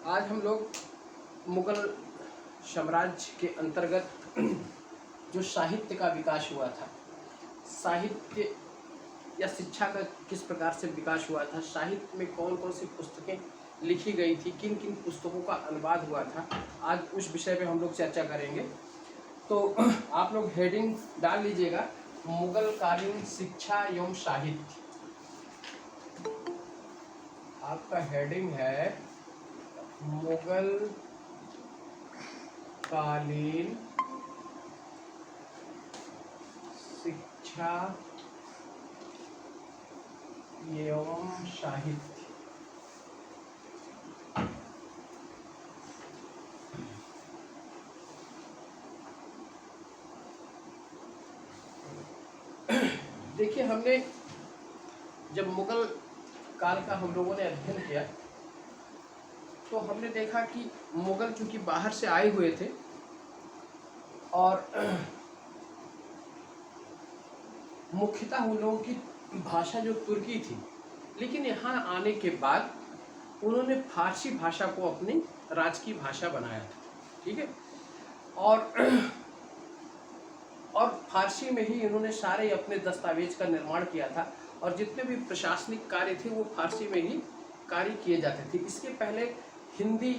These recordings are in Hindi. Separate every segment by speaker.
Speaker 1: आज हम लोग मुगल साम्राज्य के अंतर्गत जो साहित्य का विकास हुआ था, साहित्य या शिक्षा का किस प्रकार से विकास हुआ था, साहित्य में कौन कौन सी पुस्तकें लिखी गई थी, किन किन पुस्तकों का अनुवाद हुआ था, आज उस विषय पे हम लोग चर्चा करेंगे। तो आप लोग हेडिंग डाल लीजिएगा, मुगल कालीन शिक्षा एवं साहित्य। आपका हेडिंग है मुगल कालीन शिक्षा एवं साहित्य। देखिए, हमने जब मुगल काल का हम लोगों ने अध्ययन किया तो हमने देखा कि मुगल चूंकि बाहर से आए हुए थे और मुख्यतः उन लोगों की भाषा जो तुर्की थी, लेकिन यहाँ आने के बाद उन्होंने फारसी भाषा को अपनी राजकीय भाषा बनाया था। ठीक है, और फारसी में ही इन्होंने सारे अपने दस्तावेज का निर्माण किया था और जितने भी प्रशासनिक कार्य थे वो फारसी में ही कार्य किए जाते थे। इसके पहले हिंदी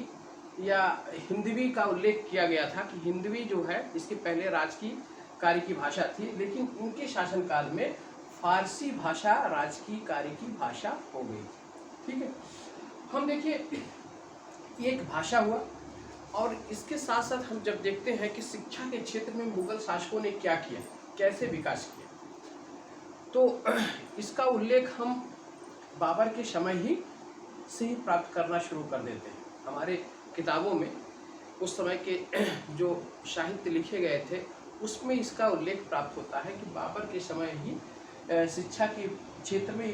Speaker 1: या हिंदवी का उल्लेख किया गया था कि हिंदवी जो है इसके पहले राजकीय कार्य की भाषा थी, लेकिन उनके शासनकाल में फारसी भाषा राजकीय कार्य की भाषा हो गई। ठीक है, हम देखिए ये एक भाषा हुआ और इसके साथ साथ हम जब देखते हैं कि शिक्षा के क्षेत्र में मुगल शासकों ने क्या किया, कैसे विकास किया, तो इसका उल्लेख हम बाबर के समय ही से ही प्राप्त करना शुरू कर देते हैं। हमारे किताबों में उस समय के जो साहित्य लिखे गए थे उसमें इसका उल्लेख प्राप्त होता है कि बाबर के समय ही शिक्षा के क्षेत्र में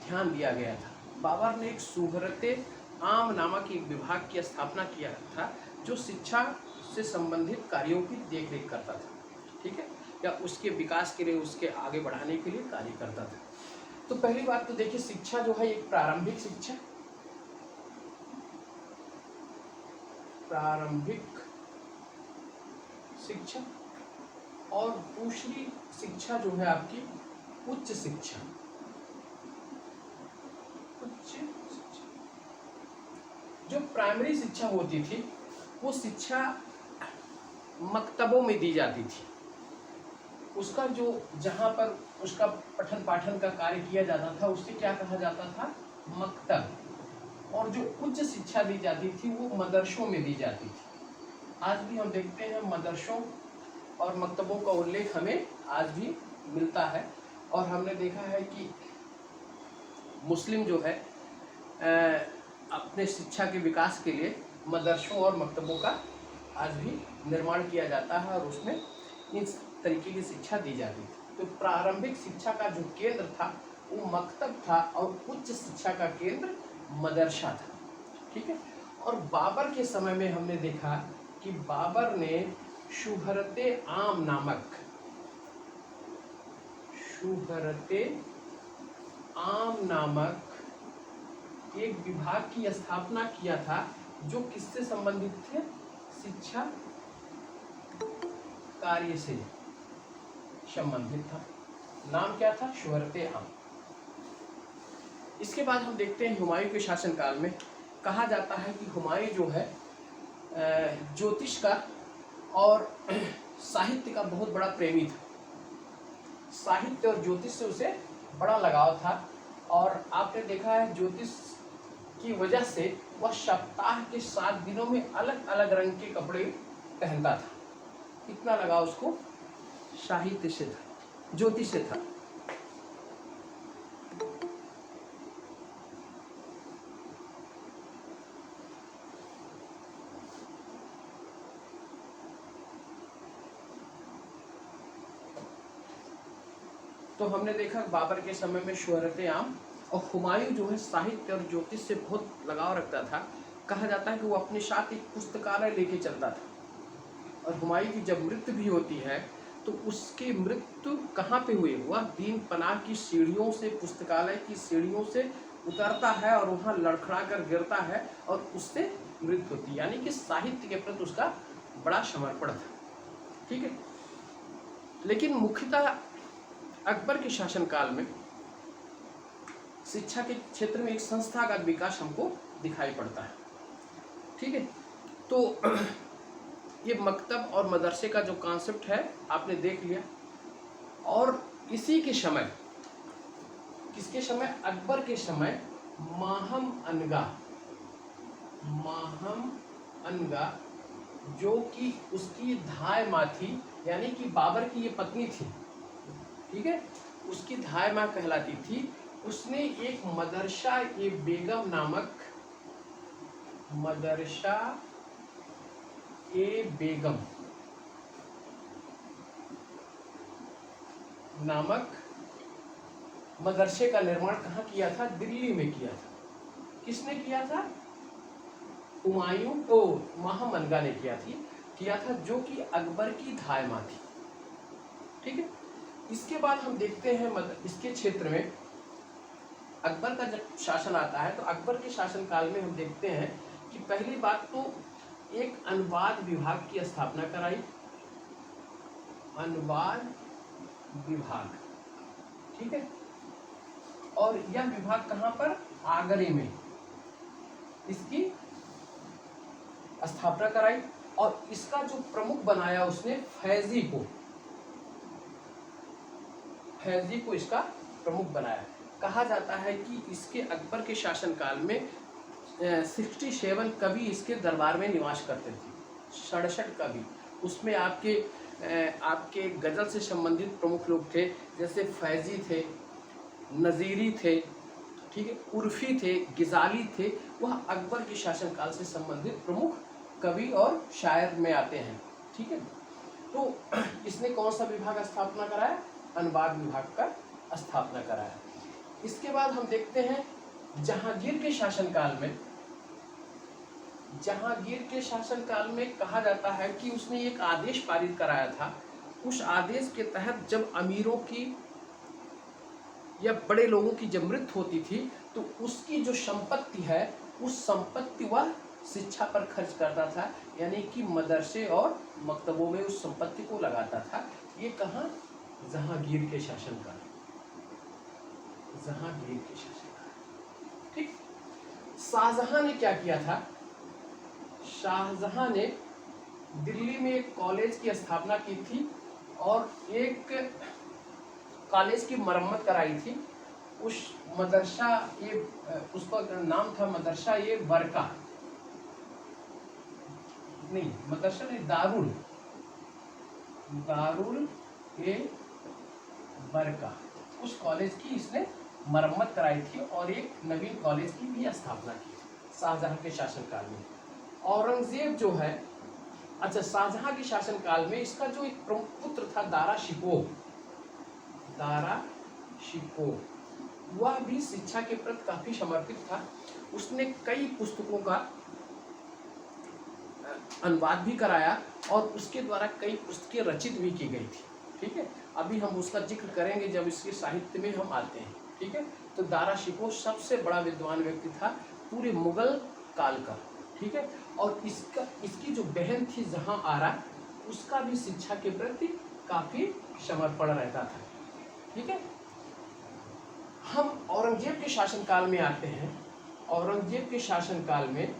Speaker 1: ध्यान दिया गया था। बाबर ने एक सुहरते आम नामक एक विभाग की स्थापना किया था जो शिक्षा से संबंधित कार्यों की देखरेख करता था। ठीक है, या उसके विकास के लिए, उसके आगे बढ़ाने के लिए कार्य करता था। तो पहली बात तो देखिए, शिक्षा जो है एक प्रारंभिक शिक्षा और दूसरी शिक्षा जो है आपकी उच्च शिक्षा। जो प्राइमरी शिक्षा होती थी वो शिक्षा मकतबों में दी जाती थी। उसका जो जहाँ पर उसका पठन पाठन का कार्य किया जाता था उसे क्या कहा जाता था, मकतब। और जो उच्च शिक्षा दी जाती थी वो मदरसों में दी जाती थी। आज भी हम देखते हैं मदरसों और मकतबों का उल्लेख हमें आज भी मिलता है। और हमने देखा है कि मुस्लिम जो है अपने शिक्षा के विकास के लिए मदरसों और मकतबों का आज भी निर्माण किया जाता है और उसमें इस तरीके की शिक्षा दी जाती थी। तो प्रारंभिक शिक्षा का जो केंद्र था वो मकतब था और उच्च शिक्षा का केंद्र मदरसा था। ठीक है, और बाबर के समय में हमने देखा कि बाबर ने शुहरते आम नामक एक विभाग की स्थापना किया था जो किससे संबंधित थे, शिक्षा कार्य से संबंधित था। नाम क्या था, शुहरते आम। इसके बाद हम देखते हैं हुमायूं के शासनकाल में कहा जाता है कि हुमायूं जो है ज्योतिष का और साहित्य का बहुत बड़ा प्रेमी था। साहित्य और ज्योतिष से उसे बड़ा लगाव था और आपने देखा है ज्योतिष की वजह से वह सप्ताह के 7 दिनों में अलग अलग रंग के कपड़े पहनता था। इतना लगाव उसको साहित्य से था, ज्योतिष से था। तो हमने देखा बाबर के समय में शुहरते आम, और हुमायूं जो है साहित्य और ज्योतिष से बहुत लगाव रखता था। कहा जाता है कि वो अपने साथ एक पुस्तकालय लेके चलता था। और हुमायूं की जब मृत्यु भी होती है तो उसकी मृत्यु कहाँ पे हुई? वह दीन पनाह की सीढ़ियों से, पुस्तकालय की सीढ़ियों से उतरता है और वहाँ लड़खड़ा कर गिरता है और उससे मृत्यु होती है। यानी कि साहित्य के प्रति उसका बड़ा समर्पण था, ठीक है। लेकिन मुख्यतः अकबर के शासनकाल में शिक्षा के क्षेत्र में एक संस्थागत विकास हमको दिखाई पड़ता है, ठीक है। तो ये मकतब और मदरसे का जो कॉन्सेप्ट है आपने देख लिया। और इसी के समय, किसके समय? अकबर के समय माहम अनगा जो कि उसकी धाय माँ थी, यानी कि बाबर की ये पत्नी थी, ठीक है, उसकी धाय माँ कहलाती थी। उसने एक मदरसा ए बेगम नामक मदरसे का निर्माण कहाँ किया था? दिल्ली में किया था। किसने किया था? हुमायूं को माहम अनगा ने किया था, जो कि अकबर की धाय माँ थी, ठीक है। इसके बाद हम देखते हैं इसके क्षेत्र में अकबर का जब शासन आता है तो अकबर के शासनकाल में हम देखते हैं कि पहली बात तो एक अनुवाद विभाग की स्थापना कराई। अनुवाद विभाग, ठीक है। और यह विभाग कहाँ पर? आगरे में इसकी स्थापना कराई। और इसका जो प्रमुख बनाया उसने फैजी को इसका प्रमुख बनाया। कहा जाता है कि इसके अकबर के शासनकाल में 67 कवि इसके दरबार में निवास करते थे। 67 कवि, उसमें आपके गजल से संबंधित प्रमुख लोग थे, जैसे फैजी थे, नज़ीरी थे, ठीक है, उर्फी थे, गिजाली थे। वह अकबर के शासनकाल से संबंधित प्रमुख कवि और शायर में आते हैं, ठीक है। तो इसने कौन सा विभाग स्थापना कराया? अनुवाद विभाग का स्थापना कराया। इसके बाद हम देखते हैं जहांगीर के शासनकाल में कहा जाता है कि उसने एक आदेश पारित कराया था। उस आदेश के तहत जब अमीरों की या बड़े लोगों की जब मृत्यु होती थी तो उसकी जो संपत्ति है, उस संपत्ति वह शिक्षा पर खर्च करता था, यानी कि मदरसे और मकतबों में उस संपत्ति को लगाता था। ये कहाँ? जहांगीर के शासनकाल, ठीक। शाहजहां ने क्या किया था? शाहजहां ने दिल्ली में एक कॉलेज की स्थापना की थी और एक कॉलेज की मरम्मत कराई थी। उसका नाम था मदरसा ये बरका, नहीं मदरसा नहीं, दारुल ए बरका, उस कॉलेज की इसने मरम्मत कराई थी और एक नवीन कॉलेज की भी स्थापना की शाहजहां के शासनकाल में। औरंगजेब जो है, अच्छा, शाहजहां के शासनकाल में इसका जो एक प्रमुख पुत्र था दारा शिकोह, वह भी शिक्षा के प्रति काफी समर्पित था। उसने कई पुस्तकों का अनुवाद भी कराया और उसके द्वारा कई पुस्तकें रचित भी की गई थी, ठीक है। अभी हम उसका जिक्र करेंगे जब इसके साहित्य में हम आते हैं, ठीक है। तो दारा शिकोह सबसे बड़ा विद्वान व्यक्ति था पूरे मुगल काल का, ठीक है। और इसकी जो बहन थी जहां आरा, उसका भी शिक्षा के प्रति काफी समर्पण रहता था, ठीक है। हम औरंगजेब के शासनकाल में आते हैं। औरंगजेब के शासनकाल में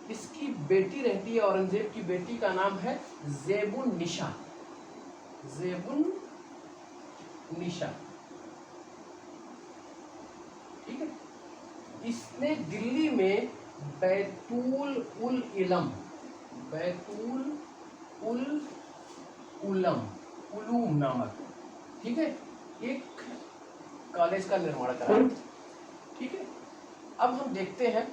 Speaker 1: इसकी बेटी रहती है, औरंगजेब की बेटी का नाम है ज़ेबुन निशा, ठीक है। इसने दिल्ली में बैतुल उलूम नामक, ठीक है, एक कॉलेज का निर्माण कराया, ठीक है। अब हम देखते हैं,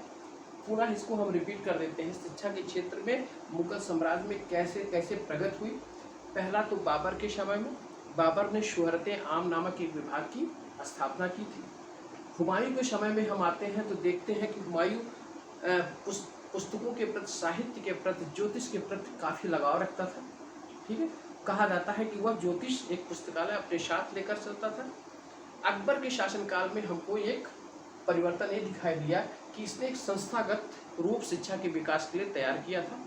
Speaker 1: पुनः इसको हम रिपीट कर देते हैं, शिक्षा के क्षेत्र में मुगल साम्राज्य में कैसे कैसे प्रगति हुई। पहला तो बाबर के समय में बाबर ने शोहरत आम नामक एक विभाग की स्थापना की थी। हुमायूं के समय में हम आते हैं तो देखते हैं कि हुमायूं पुस्तकों के प्रति, साहित्य के प्रति, ज्योतिष के प्रति काफ़ी लगाव रखता था, ठीक है। कहा जाता है कि वह ज्योतिष एक पुस्तकालय अपने साथ लेकर चलता था। अकबर के शासनकाल में हमको एक परिवर्तन ये दिखाई दिया कि इसने एक संस्थागत रूप शिक्षा के विकास के लिए तैयार किया था।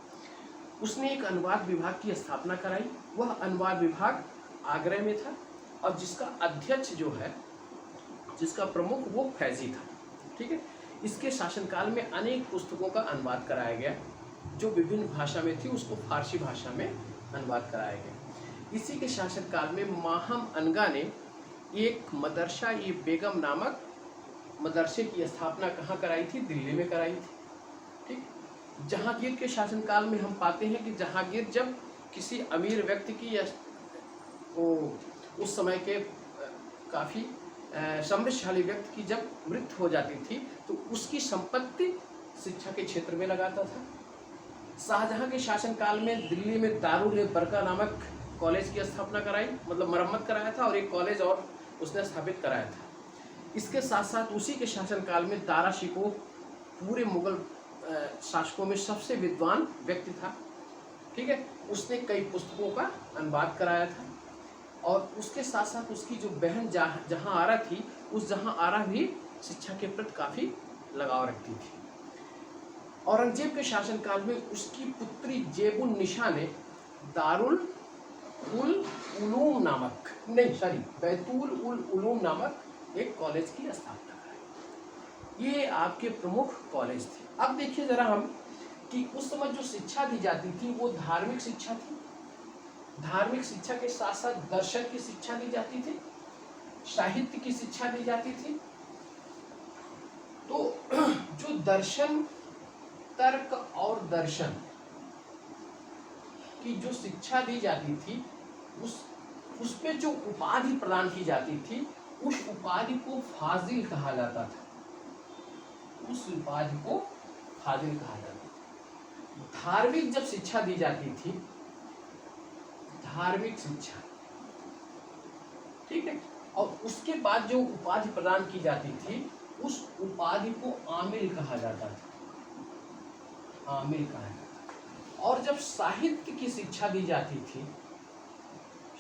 Speaker 1: उसने एक अनुवाद विभाग की स्थापना कराई। वह अनुवाद विभाग आगरा में था और जिसका अध्यक्ष जो है, जिसका प्रमुख वो फैजी था। ठीक है, इसके शासनकाल में अनेक पुस्तकों का अनुवाद कराया गया जो विभिन्न भाषा में थी, उसको फारसी भाषा में अनुवाद कराया गया। इसी के शासनकाल में माहम अनगा ने एक मदरसा ये बेगम नामक मदरसे की स्थापना कहाँ कराई थी? दिल्ली में कराई थी। ठीक, जहांगीर के शासनकाल में हम पाते हैं कि जहांगीर जब किसी अमीर व्यक्ति की या उस समय के काफ़ी समृद्धशाली व्यक्ति की जब मृत्यु हो जाती थी तो उसकी संपत्ति शिक्षा के क्षेत्र में लगाता था। शाहजहां के शासनकाल में दिल्ली में दारुल बरका नामक कॉलेज की स्थापना कराई, मतलब मरम्मत कराया था और एक कॉलेज और उसने स्थापित कराया था। इसके साथ साथ उसी के शासनकाल में दारा शिकोह पूरे मुगल शासकों में सबसे विद्वान व्यक्ति था। ठीक है, उसने कई पुस्तकों का अनुवाद कराया था और उसके साथ साथ उसकी जो बहन जहां आरा थी, उस जहां आरा भी शिक्षा के प्रति काफ़ी लगाव रखती थी। औरंगजेब के शासनकाल में उसकी पुत्री जेबुन निशा ने दारुल उल उलूम नामक बैतुल उल उलूम नामक एक कॉलेज की स्थापना कराई। ये आपके प्रमुख कॉलेज थे। अब देखिए जरा हम कि उस समय जो शिक्षा दी जाती थी वो धार्मिक शिक्षा थी। धार्मिक शिक्षा के साथ साथ दर्शन की शिक्षा दी जाती थी, साहित्य की शिक्षा दी जाती थी। तो जो दर्शन, तर्क और दर्शन की जो शिक्षा दी जाती थी उस पे जो उपाधि प्रदान की जाती थी, उस उपाधि को फाजिल कहा जाता था। उस उपाधि को फाजिल कहा जाता था। धार्मिक जब शिक्षा दी जाती थी, धार्मिक शिक्षा, ठीक है, और उसके बाद जो उपाधि प्रदान की जाती थी उस उपाधि को आमिल कहा जाता था। आमिल कहा जाता था। और जब साहित्य की शिक्षा दी जाती थी,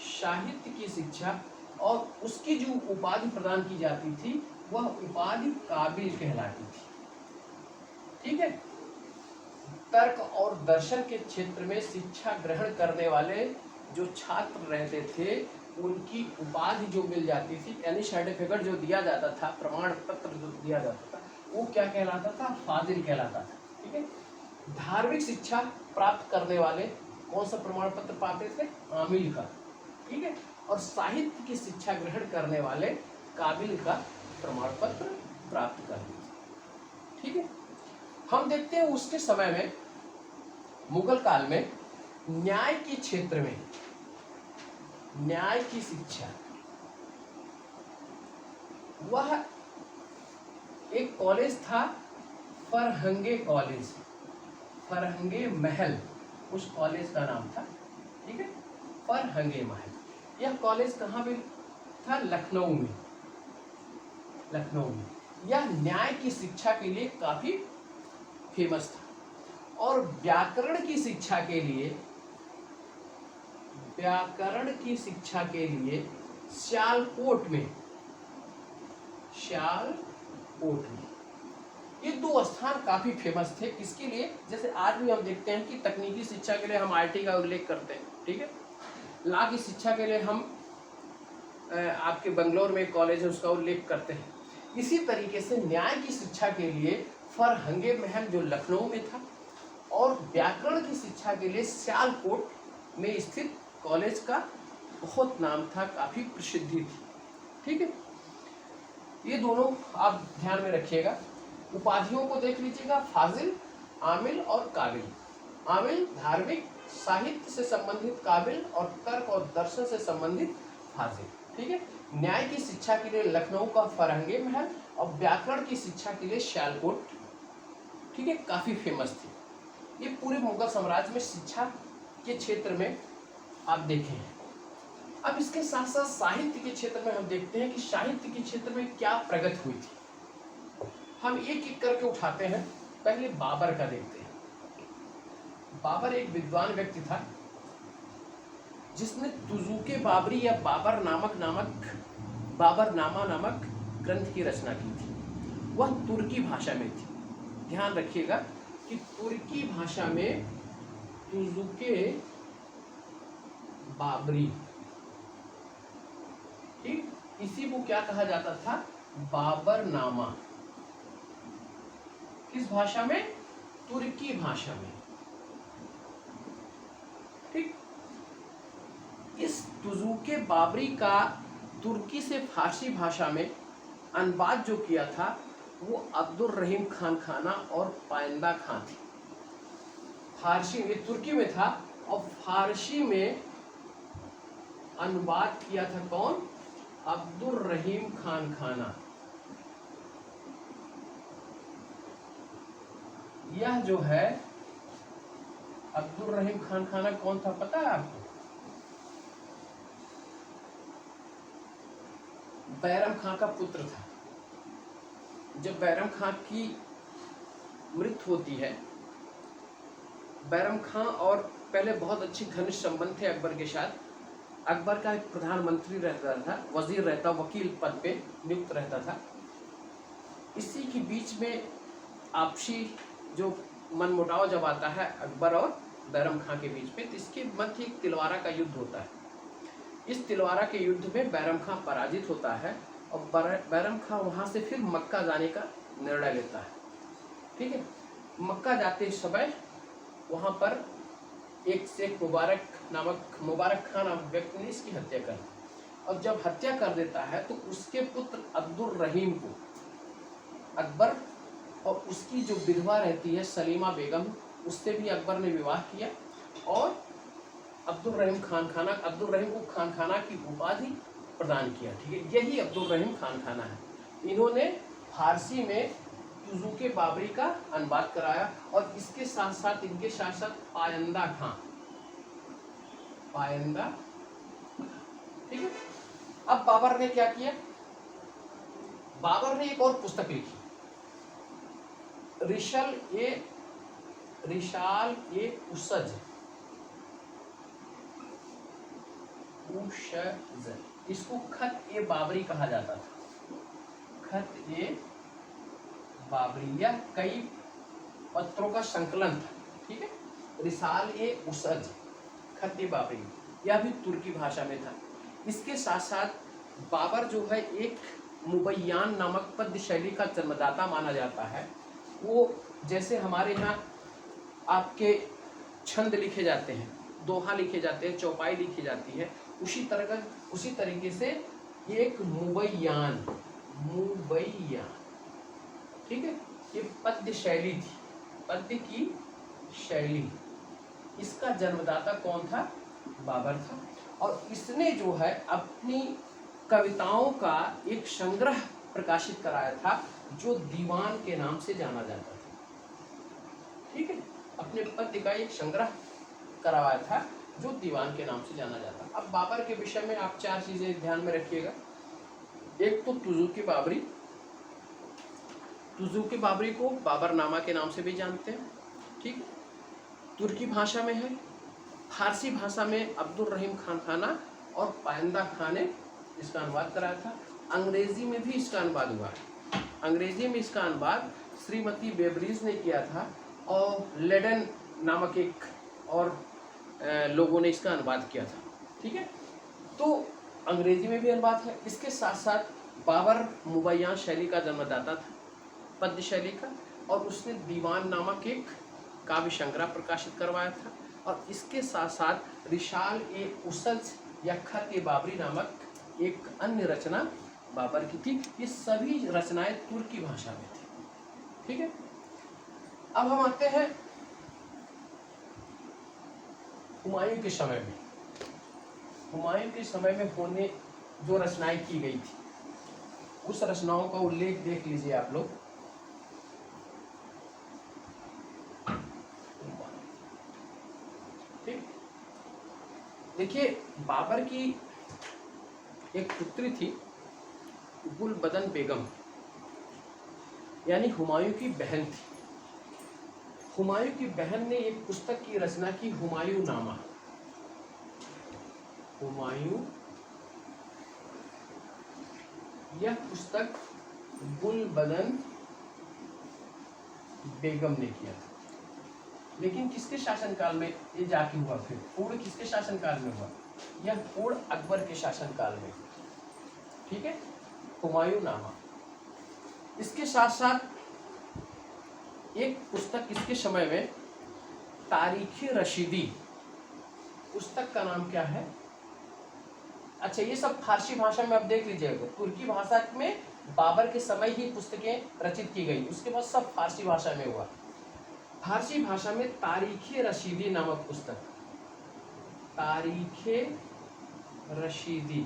Speaker 1: साहित्य की शिक्षा और उसकी जो उपाधि प्रदान की जाती थी वह उपाधि काबिल कहलाती थी। ठीक है, तर्क और दर्शन के क्षेत्र में शिक्षा ग्रहण करने वाले जो छात्र रहते थे उनकी उपाधि जो मिल जाती थी, यानी सर्टिफिकेट जो दिया जाता था, प्रमाण पत्र जो दिया जाता था, वो क्या कहलाता था? फाजिल कहलाता था। ठीक है, धार्मिक शिक्षा प्राप्त करने वाले कौन सा प्रमाण पत्र पाते थे? आमिल का। ठीक है, और साहित्य की शिक्षा ग्रहण करने वाले काबिल का प्रमाण पत्र प्राप्त करते थे। ठीक है, हम देखते हैं उसके समय में मुगल काल में न्याय के क्षेत्र में न्याय की शिक्षा, वह एक कॉलेज था फरहंगे कॉलेज, फरहंगे महल उस कॉलेज का नाम था। ठीक है, फरहंगे महल। यह कॉलेज कहाँ पे था? लखनऊ में। लखनऊ में यह न्याय की शिक्षा के लिए काफी फेमस था और व्याकरण की शिक्षा के लिए सियालकोट में ये दो स्थान काफी फेमस थे। इसके लिए जैसे आज भी हम देखते हैं कि तकनीकी शिक्षा के लिए हम आईटी का उल्लेख करते हैं। ठीक है, लॉ की शिक्षा के लिए हम आपके बंगलोर में कॉलेज है उसका उल्लेख करते हैं। इसी तरीके से न्याय की शिक्षा के लिए फरहंगे महल जो लखनऊ में था और व्याकरण की शिक्षा के लिए सियालकोट में स्थित कॉलेज का बहुत नाम था, काफी प्रसिद्धि थी। ठीक है, ये दोनों आप ध्यान में रखिएगा। उपाधियों को देख लीजिएगा, फाजिल, आमिल और काबिल। आमिल धार्मिक, साहित्य से संबंधित काबिल और तर्क और दर्शन से संबंधित फाजिल। ठीक है, न्याय की शिक्षा के लिए लखनऊ का फरहंगे महल और व्याकरण की शिक्षा के लिए सियालकोट, ठीक है, काफी फेमस थी। ये पूरे मुगल साम्राज्य में शिक्षा के क्षेत्र में आप देखें। अब इसके साथ साथ साहित्य के क्षेत्र में हम देखते हैं कि साहित्य के क्षेत्र में क्या प्रगति हुई थी। हम एक एक करके उठाते हैं। पहले बाबर का देखते हैं। बाबर एक विद्वान व्यक्ति था। जिसने तुज़ूके बाबरी या बाबरनामा नामक ग्रंथ की रचना की थी, वह तुर्की भाषा में थी। ध्यान रखिएगा कि तुर्की भाषा में तुज़ूके बाबरी, ठीक, इसी को क्या कहा जाता था, बाबरनामा। किस भाषा में, तुर्की भाषा में, ठीक। इस तुज़ूके बाबरी का तुर्की से फारसी भाषा में अनुवाद जो किया था वो अब्दुल रहीम खान खाना और पायंदा खां थी। फारसी में, तुर्की में था और फारसी में अनुवाद किया था कौन, अब्दुल रहीम खान खाना। यह जो है अब्दुल रहीम खान खाना कौन था पता है आपको, बैरम खां का पुत्र था। जब बैरम खां की मृत्यु होती है, बैरम खां और पहले बहुत अच्छे घनिष्ठ संबंध थे अकबर के साथ। अकबर का एक प्रधानमंत्री रहता था, वजीर रहता, वकील पद पे नियुक्त रहता था। इसी के बीच में आपसी जो मनमुटाव जब आता है अकबर और बैरम खां के बीच में, तो इसके मध्य एक तिलवारा का युद्ध होता है। इस तिलवारा के युद्ध में बैरम खां पराजित होता है और बैरम खां वहाँ से फिर मक्का जाने का निर्णय लेता है, ठीक है। मक्का जाते समय वहाँ पर एक शेख मुबारक खान नामक व्यक्ति ने इसकी हत्या कर दी, और जब हत्या कर देता है तो उसके पुत्र अब्दुल रहीम को अकबर और उसकी जो विधवा रहती है सलीमा बेगम, उससे भी अकबर ने विवाह किया और अब्दुल रहीम को खान खाना की उपाधि प्रदान किया, ठीक है। यही अब्दुल रहीम खान खाना है। इन्होंने फारसी में तुज़ूके बाबरी का अनुवाद कराया और इसके साथ साथ इनके साथ साथ पायंदा, ठीक है। अब बाबर ने क्या किया, बाबर ने एक और पुस्तक लिखी, रिशाल ए उसज, इसको खत ए बाबरी कहा जाता था। खत ए बाबरी या कई पत्रों का संकलन था, ठीक है। रिसाल ए उसज, खत ए बाबरी, यह भी तुर्की भाषा में था। इसके साथ साथ बाबर जो है एक मुबैयान नामक पद्य शैली का जन्मदाता माना जाता है। वो जैसे हमारे यहाँ आपके छंद लिखे जाते हैं, दोहा लिखे जाते हैं, चौपाई लिखी जाती है, उसी तरीके से एक मुबैयान, ठीक है, ये पद्य शैली थी, पद्य की शैली। इसका जन्मदाता कौन था, बाबर था। और इसने जो है अपनी कविताओं का एक संग्रह प्रकाशित कराया था जो दीवान के नाम से जाना जाता था, ठीक है। अपने पद्य का एक संग्रह करवाया था जो दीवान के नाम से जाना जाता। अब बाबर के विषय में आप 4 चीजें ध्यान में रखिएगा। एक तो तुज़ूके बाबरी को बाबरनामा के नाम से भी जानते हैं, ठीक। तुर्की भाषा में है, फारसी भाषा में अब्दुल रहीम खान खाना और पायंदा खान ने इसका अनुवाद कराया था। अंग्रेजी में भी इसका अनुवाद हुआ है। अंग्रेजी में इसका अनुवाद श्रीमती बेबरीज ने किया था और लेडन नामक एक और लोगों ने इसका अनुवाद किया था, ठीक है। तो अंग्रेजी में भी अनुवाद है। इसके साथ साथ बाबर मुबैयान शैली का जन्मदाता था, पद्य शैली का, और उसने दीवान नामक एक काव्य संग्रह प्रकाशित करवाया था। और इसके साथ साथ रिशाल ए उसज या खत ए बाबरी नामक एक अन्य रचना बाबर की थी। ये सभी रचनाएं तुर्की भाषा में थी, ठीक है। अब हम आते हैं हुमायूं के समय में। हुमायूं के समय में होने जो रचनाएं की गई थी, उस रचनाओं का उल्लेख देख लीजिए आप लोग। ठीक, देखिए बाबर की एक पुत्री थी गुलबदन बेगम, यानी हुमायूं की बहन थी। हुमायूं की बहन ने एक पुस्तक की रचना की, हुमायूं नामा। हुमायूं। यह पुस्तक गुलबदन बेगम ने किया था। लेकिन किसके शासनकाल में ये जाके हुआ? फिर पूर्ण किसके शासनकाल में हुआ? यह पूर्ण अकबर के शासनकाल में। ठीक है, हुमायूं नामा। इसके साथ साथ एक पुस्तक इसके समय में तारीख रशीदी, पुस्तक का नाम क्या है? अच्छा, ये सब फारसी भाषा में आप देख लीजिएगा। तुर्की भाषा में बाबर के समय ही पुस्तकें रचित की गई, उसके बाद सब फारसी भाषा में हुआ। फारसी भाषा में तारीख रशीदी नामक पुस्तक, तारीख रशीदी,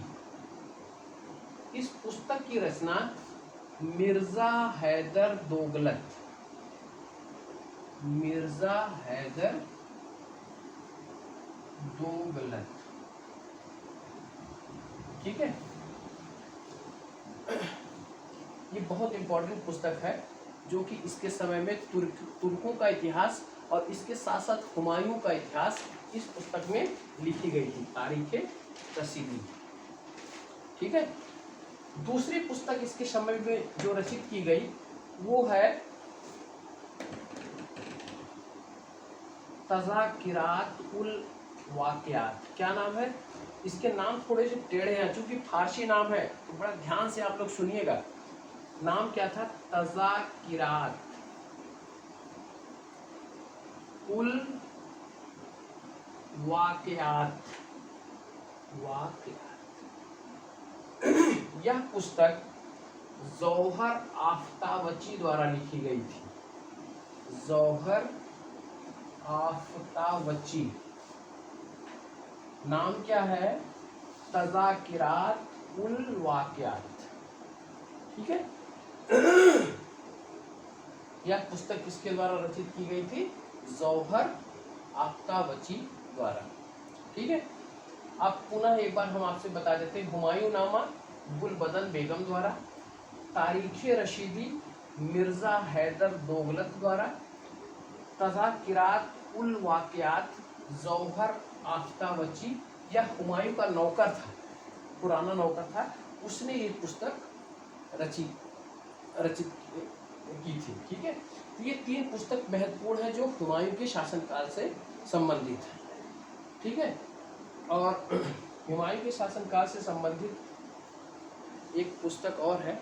Speaker 1: इस पुस्तक की रचना मिर्जा हैदर दोगलत, मिर्जा हैदर दोगलत, ठीक है। ये बहुत इंपॉर्टेंट पुस्तक है जो कि इसके समय में तुर्कों का इतिहास और इसके साथ साथ हुमायूं का इतिहास इस पुस्तक में लिखी गई थी, तारीख रशीदी। ठीक है। दूसरी पुस्तक इसके समय में जो रचित की गई वो है तज़ाकिरात उल वाक़ियात। क्या नाम है? इसके नाम थोड़े से टेढ़े हैं, चूंकि फारसी नाम है तो बड़ा ध्यान से आप लोग सुनिएगा। नाम क्या था? तज़ाकिरात उल वाक़ियात, वाक़ियात। यह पुस्तक जौहर आफ्ताबची द्वारा लिखी गई थी, जौहर आफ्ताबची। नाम क्या है? तज़ाकिरात उल वाक़ियात। ठीक है। यह पुस्तक किसके द्वारा रचित की गई थी? जौहर आफ्ताबची द्वारा। ठीक है। अब पुनः एक बार हम आपसे बता देते हैं, हुमायूं नामा गुलबदन बेगम द्वारा, तारीख रशीदी मिर्जा हैदर दोगलत द्वारा, तज़ाकिरात उल वाक़ियात जौहर आफ्ताबची। यह हुमायूं का नौकर था, पुराना नौकर था, उसने ये पुस्तक रचित की थी। ठीक है। तो ये तीन पुस्तक महत्वपूर्ण है जो हुमायूं के शासनकाल से संबंधित है। ठीक है। और हुमायूं के शासनकाल से संबंधित एक पुस्तक और है,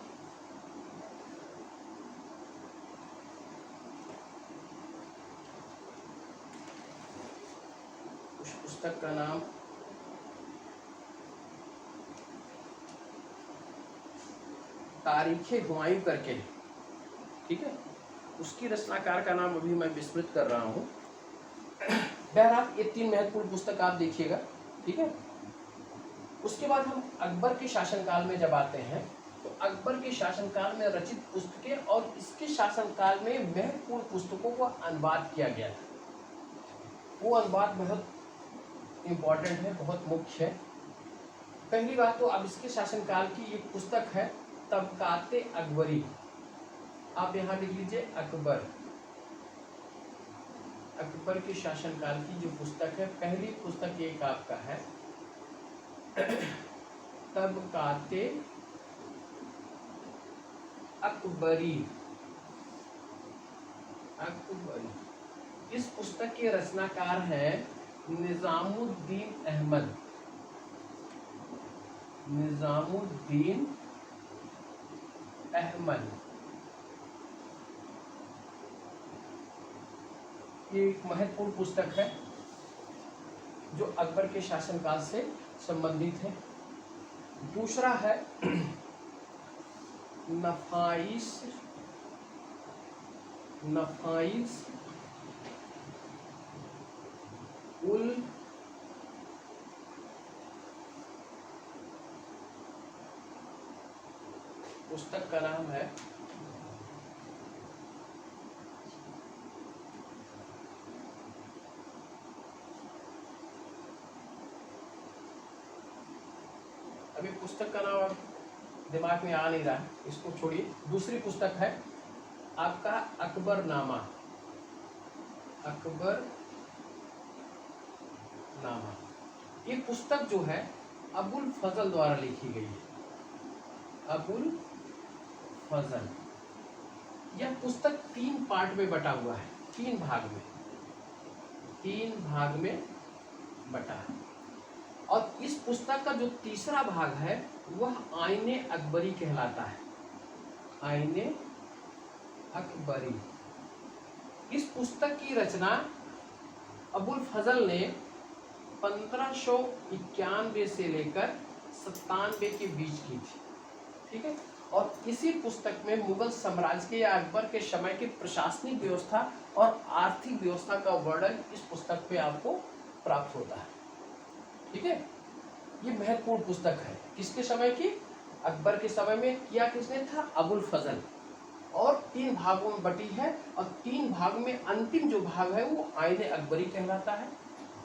Speaker 1: उस पुस्तक का नाम तारीख हुमायूं करके है। ठीक है। उसकी रचनाकार का नाम अभी मैं विस्मृत कर रहा हूँ। बहरहाल ये तीन महत्वपूर्ण पुस्तक आप देखिएगा। ठीक है। उसके बाद हम अकबर के शासनकाल में जब आते हैं तो अकबर के शासनकाल में रचित पुस्तकें और इसके शासनकाल में महत्वपूर्ण पुस्तकों का अनुवाद किया गया था। वो अनुवाद बहुत इम्पोर्टेंट है, बहुत मुख्य है। पहली बात तो अब इसके शासनकाल की एक पुस्तक है तबकाते अकबरी। आप यहाँ लिख लीजिए अकबर, अकबर के शासनकाल की जो पुस्तक है, पहली पुस्तक एक आपका है तबकाते अकबरी, अकबरी। इस पुस्तक के रचनाकार हैं निजामुद्दीन अहमद, निजामुद्दीन अहमद। ये एक महत्वपूर्ण पुस्तक है जो अकबर के शासनकाल से संबंधित है। दूसरा है नफाइस, नफाइस उल पुस्तक का नाम है अभी पुस्तक का नाम अब दिमाग में आ नहीं रहा, इसको छोड़िए। दूसरी पुस्तक है आपका अकबर नामा, अकबर नामा। ये पुस्तक जो है अबुल फजल द्वारा लिखी गई है। अबुल फजल। यह पुस्तक 3 पार्ट में बटा हुआ है, 3 भाग में, 3 भाग में बटा है। और इस पुस्तक का जो तीसरा भाग है वह आईने अकबरी कहलाता है। आईने अकबरी। इस पुस्तक की रचना अबुल फजल ने 1591 से लेकर 97 के बीच की थी। ठीक है। और इसी पुस्तक में मुगल साम्राज्य के या अकबर के समय की प्रशासनिक व्यवस्था और आर्थिक व्यवस्था का वर्णन इस पुस्तक में आपको प्राप्त होता है। ठीक है। ये महत्वपूर्ण पुस्तक है। किसके समय की? अकबर के समय में किया किसने था? अबुल फजल। और 3 भागों में बटी है और 3 भाग में अंतिम जो भाग है वो आईने अकबरी कहलाता है।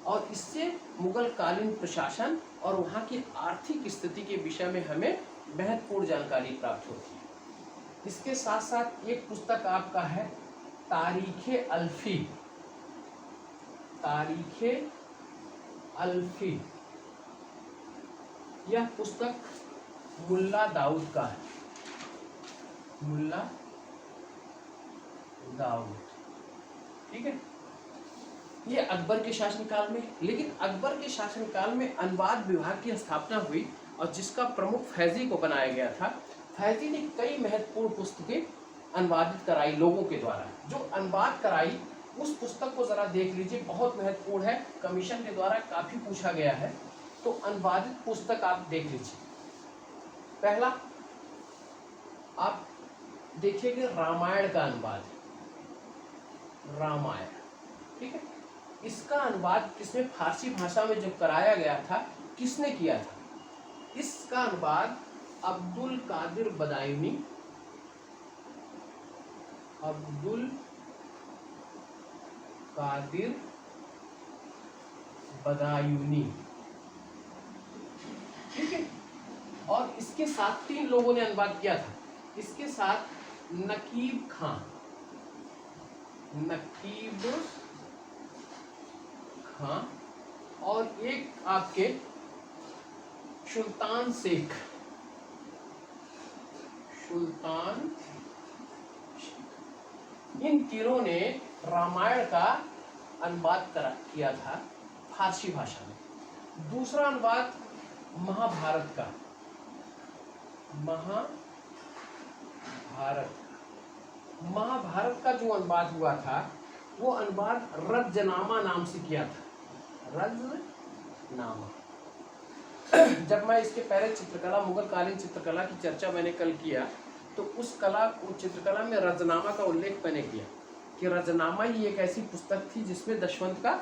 Speaker 1: और इससे मुगल कालीन प्रशासन और वहाँ की आर्थिक स्थिति के विषय में हमें महत्वपूर्ण जानकारी प्राप्त होती है। इसके साथ साथ एक पुस्तक आपका है तारीखे अल्फी। तारीखे अल्फी। यह पुस्तक मुल्ला दाऊद का है। मुल्ला दाऊद। ठीक है। ये अकबर के शासनकाल में, लेकिन अकबर के शासनकाल में अनुवाद विभाग की स्थापना हुई और जिसका प्रमुख फैजी को बनाया गया था। फैजी ने कई महत्वपूर्ण पुस्तकें अनुवादित कराई लोगों के द्वारा। जो अनुवाद कराई उस पुस्तक को जरा देख लीजिए, बहुत महत्वपूर्ण है, कमीशन के द्वारा काफी पूछा गया है। तो अनुवादित पुस्तक आप देख लीजिए। पहला आप देखिएगा रामायण का अनुवाद, रामायण। ठीक है। इसका अनुवाद किसने फारसी भाषा में जब कराया गया था, किसने किया था? इसका अनुवाद अब्दुल कादिर बदायूनी, अब्दुल कादिर बदायूनी। ठीक है। और इसके साथ 3 लोगों ने अनुवाद किया था। इसके साथ नकीब खां, नकीब खां, और एक आपके सुल्तान शेख, सुल्तान। इन तीनों ने रामायण का अनुवाद किया था फारसी भाषा में। दूसरा अनुवाद महाभारत का, महाभारत का जो अनुवाद हुआ था वो अनुवाद रजनामा नाम से किया था। रजनामा। जब मैं इसके पहले चित्रकला, मुगल कालीन चित्रकला की चर्चा मैंने कल किया तो उस कला को, चित्रकला में रजनामा का उल्लेख मैंने किया कि रजनामा ही एक ऐसी पुस्तक थी जिसमें दशवंत का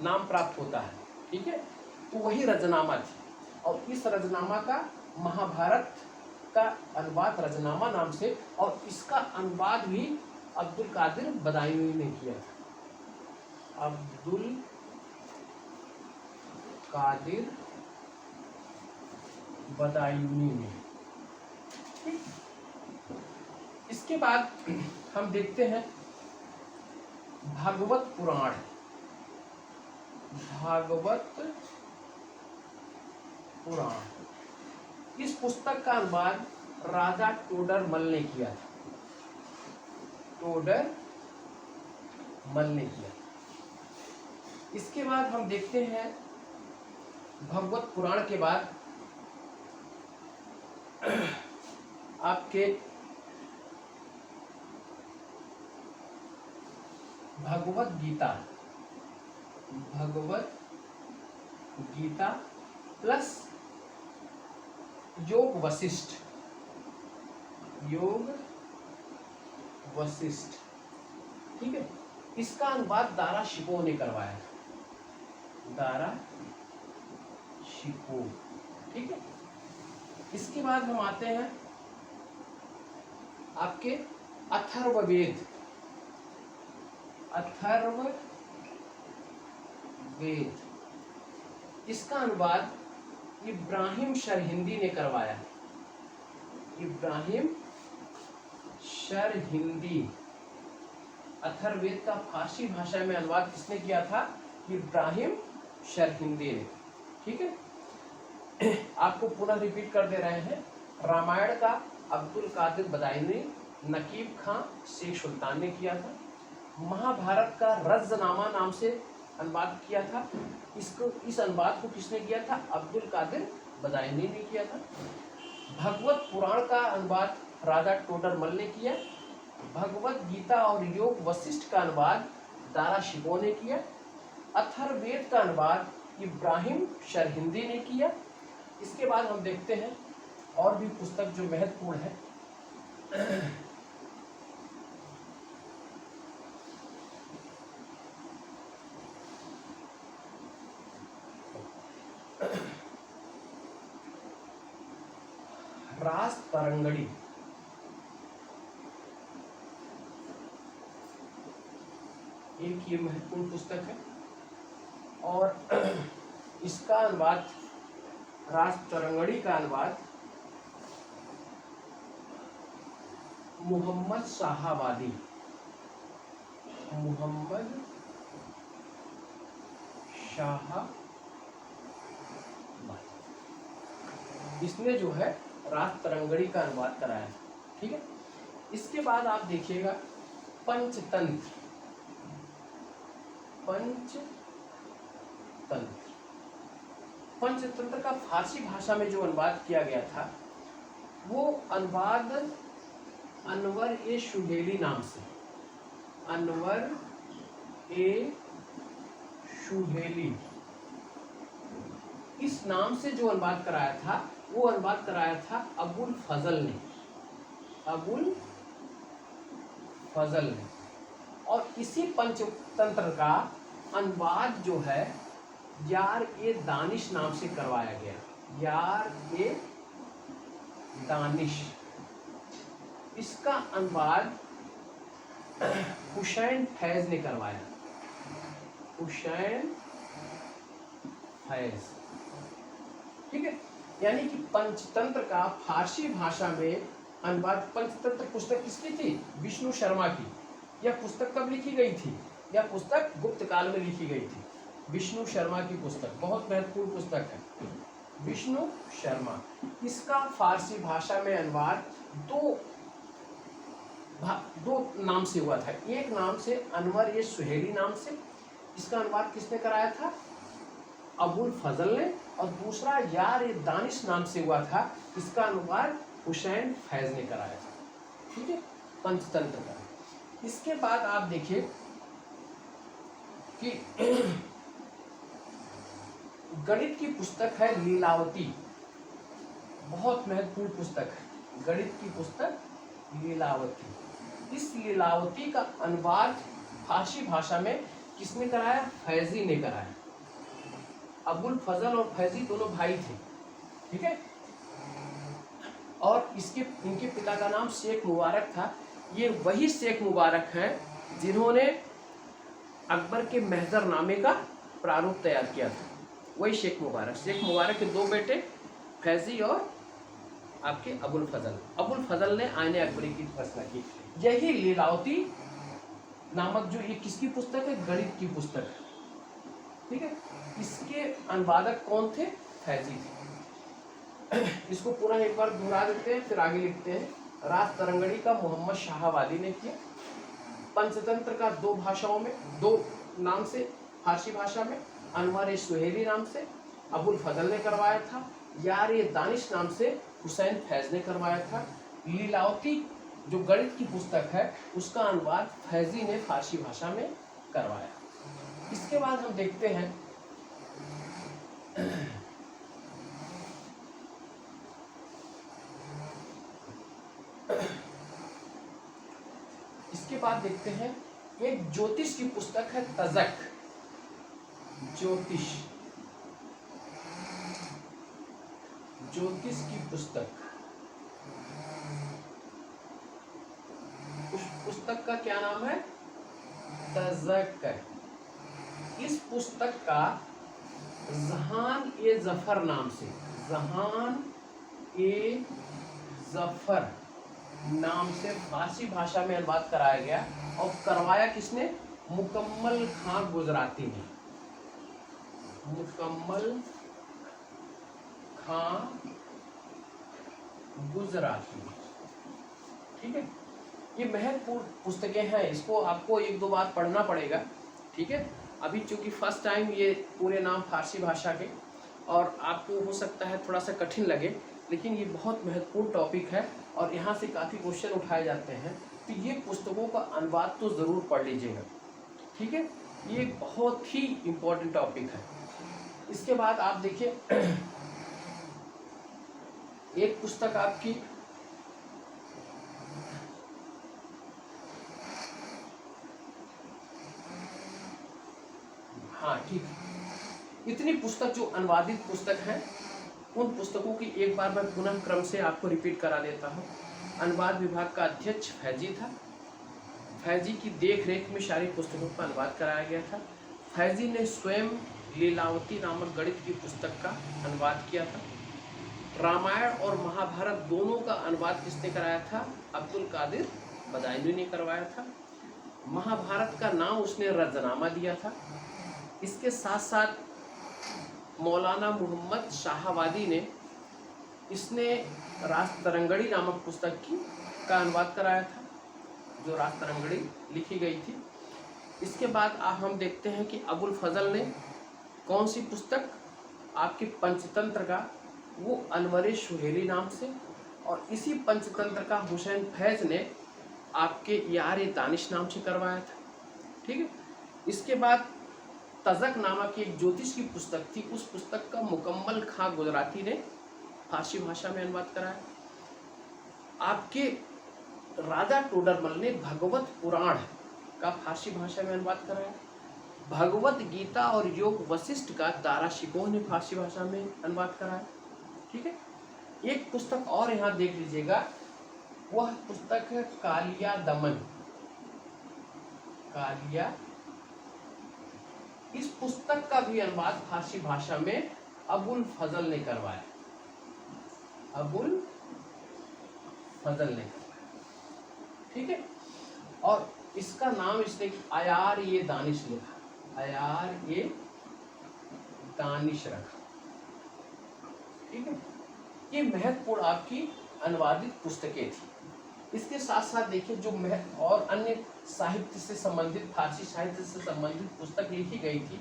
Speaker 1: नाम प्राप्त होता है। ठीक है। तो वही रजनामा थी और इस रजनामा का महाभारत का अनुवाद रजनामा नाम से, और इसका अनुवाद भी अब्दुल कादिर बदायूनी ने किया था। अब्दुल कादिर बदायूनी ने। इसके बाद हम देखते हैं भागवत पुराण। भागवत पुराण। इस पुस्तक का अनुवाद राजा टोडर मल ने किया था। टोडर मल ने किया। इसके बाद हम देखते हैं भगवत पुराण के बाद आपके भगवत गीता, भगवत गीता प्लस योग वशिष्ठ, योग वशिष्ठ। ठीक है। इसका अनुवाद दारा शिकोह ने करवाया, दारा शिकोह। ठीक है। इसके बाद हम आते हैं आपके अथर्ववेद, अथर्ववेद। इसका अनुवाद इब्राहिम शरहिंदी ने करवाया, इब्राहिम शरहिंदी। अथर्ववेद का फारसी भाषा में अनुवाद किसने किया था? इब्राहिम शरहिंदी ने। ठीक है, आपको पुनः रिपीट कर दे रहे हैं। रामायण का अब्दुल कादिर बदायूनी, नकीब खां, शेख सुल्तान ने किया था। महाभारत का रज़नामा नाम से अनुवाद किया था, इस अनुवाद को किसने किया था? अब्दुल कादिर बदायूनी ने किया था। भगवत पुराण का अनुवाद राजा टोडरमल ने किया। भगवत गीता और योग वशिष्ठ का अनुवाद दारा शिकोह ने किया। अथर्ववेद का अनुवाद इब्राहिम सरहिंदी ने किया। इसके बाद हम देखते हैं और भी पुस्तक जो महत्वपूर्ण है। रास तरंगड़ी, एक ये महत्वपूर्ण पुस्तक है और इसका अनुवाद, रास तरंगड़ी का अनुवाद मोहम्मद शाहाबादी, मोहम्मद शाहाबादी, इसने जो है रास तरंगड़ी का अनुवाद कराया है। ठीक है, इसके बाद आप देखिएगा पंचतंत्र, पंचतंत्र का फारसी भाषा में जो अनुवाद किया गया था वो अनुवाद अनवर ए सुहेली नाम से, अनवर ए सुहेली इस नाम से जो अनुवाद कराया था, वो अनुवाद कराया था अबुल फजल ने, अबुल फजल ने। और इसी पंचतंत्र का अनुवाद जो है यार ए दानिश नाम से करवाया गया, यार ए दानिश। इसका अनुवाद हुसैन फैज ने करवाया, हुसैन फैज। ठीक है, यानी कि पंचतंत्र का फारसी भाषा में अनुवाद, पंचतंत्र पुस्तक किसकी थी? विष्णु शर्मा की। यह पुस्तक कब लिखी गई थी? यह पुस्तक गुप्त काल में लिखी गई थी, विष्णु शर्मा की पुस्तक, बहुत महत्वपूर्ण पुस्तक है, विष्णु शर्मा। इसका फारसी भाषा में अनुवाद दो नाम से हुआ था। एक नाम से अनवर ए सुहेली नाम से, इसका अनुवाद किसने कराया था? अबुल फजल ने। और दूसरा यार ए दानिश नाम से हुआ था, इसका अनुवाद हुसैन फैज ने कराया था। ठीक है, पंचतंत्र का। इसके बाद आप देखिए कि गणित की पुस्तक है लीलावती, बहुत महत्वपूर्ण पुस्तक है, गणित की पुस्तक लीलावती। इस लीलावती का अनुवाद फारसी भाषा में किसने कराया? फैजी ने कराया। अबुल फजल और फैजी दोनों भाई थे। ठीक है, और इनके पिता का नाम शेख मुबारक था। ये वही शेख मुबारक हैं जिन्होंने अकबर के महजरनामे का प्रारूप तैयार किया था, वही शेख मुबारक। शेख मुबारक के दो बेटे फैजी और आपके अबुल फजल। अबुल फजल ने आईने अकबरी की रचना की। यही लीलावती नामक जो ये किसकी पुस्तक है? गणित की पुस्तक है। ठीक है, इसके अनुवादक कौन थे? फैजी थे। इसको पुनः एक बार दोहरा देते हैं, फिर आगे लिखते हैं। रास तरंगड़ी का मोहम्मद शाहाबादी ने किया। पंचतंत्र का दो भाषाओं में, दो नाम से फारसी भाषा में, अनवर ए सुहेली नाम से अबुल फजल ने करवाया था। यार ए दानिश नाम से हुसैन फैज ने करवाया था। लीलावती जो गणित की पुस्तक है उसका अनुवाद फैजी ने फारसी भाषा में करवाया। इसके बाद हम देखते हैं इसके बाद देखते हैं एक ज्योतिष की पुस्तक है तजक, ज्योतिष की पुस्तक। उस पुस्तक का क्या नाम है? तजक। इस पुस्तक का जहान ए जफर नाम से, जहान ए जफर नाम से फारसी भाषा में अनुवाद कराया गया। और करवाया किसने? मुकम्मल खां गुजराती ने, मुकम्मल खां गुजराती। ठीक है, ये महत्वपूर्ण पुस्तकें हैं, इसको आपको एक दो बार पढ़ना पड़ेगा। ठीक है, अभी चूंकि फर्स्ट टाइम ये पूरे नाम फारसी भाषा के, और आपको हो सकता है थोड़ा सा कठिन लगे, लेकिन ये बहुत महत्वपूर्ण टॉपिक है और यहाँ से काफ़ी क्वेश्चन उठाए जाते हैं, तो ये पुस्तकों का अनुवाद तो ज़रूर पढ़ लीजिएगा। ठीक है, ये बहुत ही इम्पोर्टेंट टॉपिक है। इसके बाद आप देखिए एक पुस्तक आपकी हाँ ठीक है, इतनी पुस्तक जो अनुवादित पुस्तक हैं उन पुस्तकों की एक बार मैं पुनः क्रम से आपको रिपीट करा देता हूँ। अनुवाद विभाग का अध्यक्ष फैजी था। फैजी की देख रेख में सारी पुस्तकों का अनुवाद कराया गया था। फैजी ने स्वयं लीलावती नामक गणित की पुस्तक का अनुवाद किया था। रामायण और महाभारत दोनों का अनुवाद किसने कराया था? अब्दुल कादिर बदायूनी ने करवाया था। महाभारत का नाम उसने रजनामा दिया था। इसके साथ साथ मौलाना मोहम्मद शाहवादी ने इसने रास्तरंगड़ी नामक पुस्तक का अनुवाद कराया था, जो रास्तरंगड़ी लिखी गई थी। इसके बाद हम देखते हैं कि अबुल फजल ने कौन सी पुस्तक, आपके पंचतंत्र का, वो अनवर सुहेली नाम से, और इसी पंचतंत्र का हुसैन फैज ने आपके यार दानिश नाम से करवाया था। ठीक है, इसके बाद तज़क नामक एक ज्योतिष की पुस्तक थी, उस पुस्तक का मुकम्मल खां गुजराती ने फारसी भाषा में अनुवाद कराया। आपके राजा टोडरमल ने भगवत पुराण का फारसी भाषा में अनुवाद कराया। भगवत गीता और योग वशिष्ठ का दारा शिकोह ने फारसी भाषा में अनुवाद कराया। ठीक है, एक पुस्तक और यहाँ देख लीजिएगा, वह पुस्तक है कालिया दमन। कालिया, इस पुस्तक का भी अनुवाद फारसी भाषा में अबुल फजल ने करवाया। अबुल फजल ने करवाया। ठीक है, और इसका नाम इसने अयार ये दानिश लिखा, अयार ये दानिश रखा। ठीक है, ये महत्वपूर्ण आपकी अनुवादित पुस्तकें थी। इसके साथ साथ देखिए जो और अन्य साहित्य से संबंधित, फारसी साहित्य से संबंधित पुस्तक लिखी गई थी,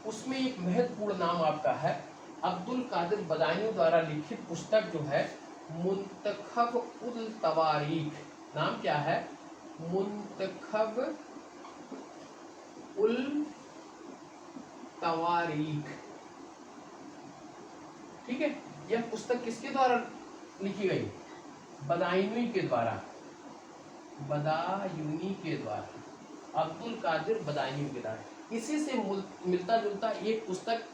Speaker 1: उसमें एक महत्वपूर्ण नाम आपका है अब्दुल कादिर बदायूनी द्वारा लिखित पुस्तक जो है मुंतखब उल तवारीख। नाम क्या है? मुंतखब उल तवारीख। ठीक है, यह पुस्तक किसके द्वारा लिखी गई? बदायूनी के द्वारा, बदायूनी के द्वारा, अब्दुल कादिर बदायूनी के द्वारा। इसी से मिलता जुलता एक पुस्तक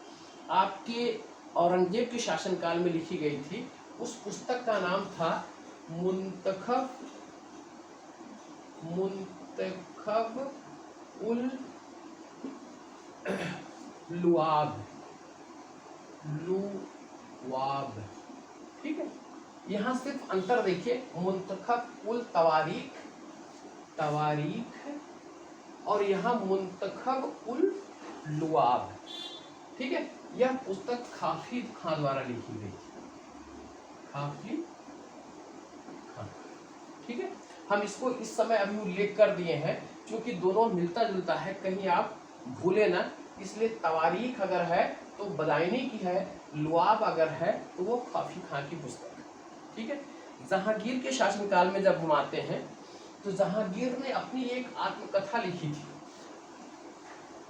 Speaker 1: आपके औरंगजेब के शासनकाल में लिखी गई थी, उस पुस्तक का नाम था मुंतखब उल लुआब। ठीक है, यहाँ सिर्फ अंतर देखिए, मुंतखब उल तवारीख और यहाँ मुंतखब उल लुआब। ठीक है, यह पुस्तक हाफिज खां द्वारा लिखी गई थी, हाफिज खां। ठीक है, हम इसको इस समय अभी उल्लेख कर दिए हैं क्योंकि दोनों मिलता जुलता है, कहीं आप भूले ना। इसलिए तवारीख अगर है तो बदायूनी की है, लुआब अगर है तो वो हाफिज खां की पुस्तक है। ठीक है, जहांगीर के शासनकाल में जब हम आते हैं तो जहांगीर ने अपनी एक आत्मकथा लिखी थी।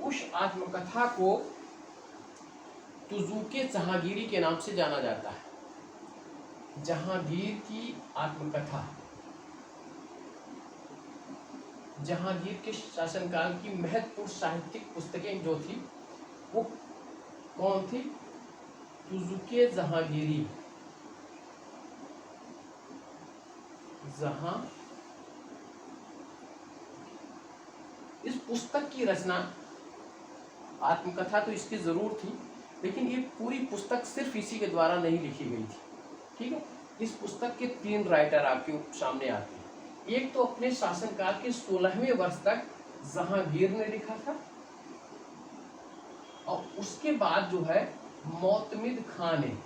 Speaker 1: उस आत्मकथा को तुज़ुके जहांगीरी के नाम से जाना जाता है। जहांगीर की आत्मकथा, जहांगीर के शासनकाल की महत्वपूर्ण साहित्यिक पुस्तकें जो थी वो कौन थी? तुज़ुके जहांगीरी। इस पुस्तक की रचना, आत्मकथा तो इसकी जरूर थी, लेकिन ये पूरी पुस्तक सिर्फ इसी के द्वारा नहीं लिखी गई थी। ठीक है, इस पुस्तक के 3 राइटर आपके सामने आते हैं। एक तो अपने शासनकाल के 16वें वर्ष तक जहांगीर ने लिखा था, और उसके बाद जो है मोतमिद खां ने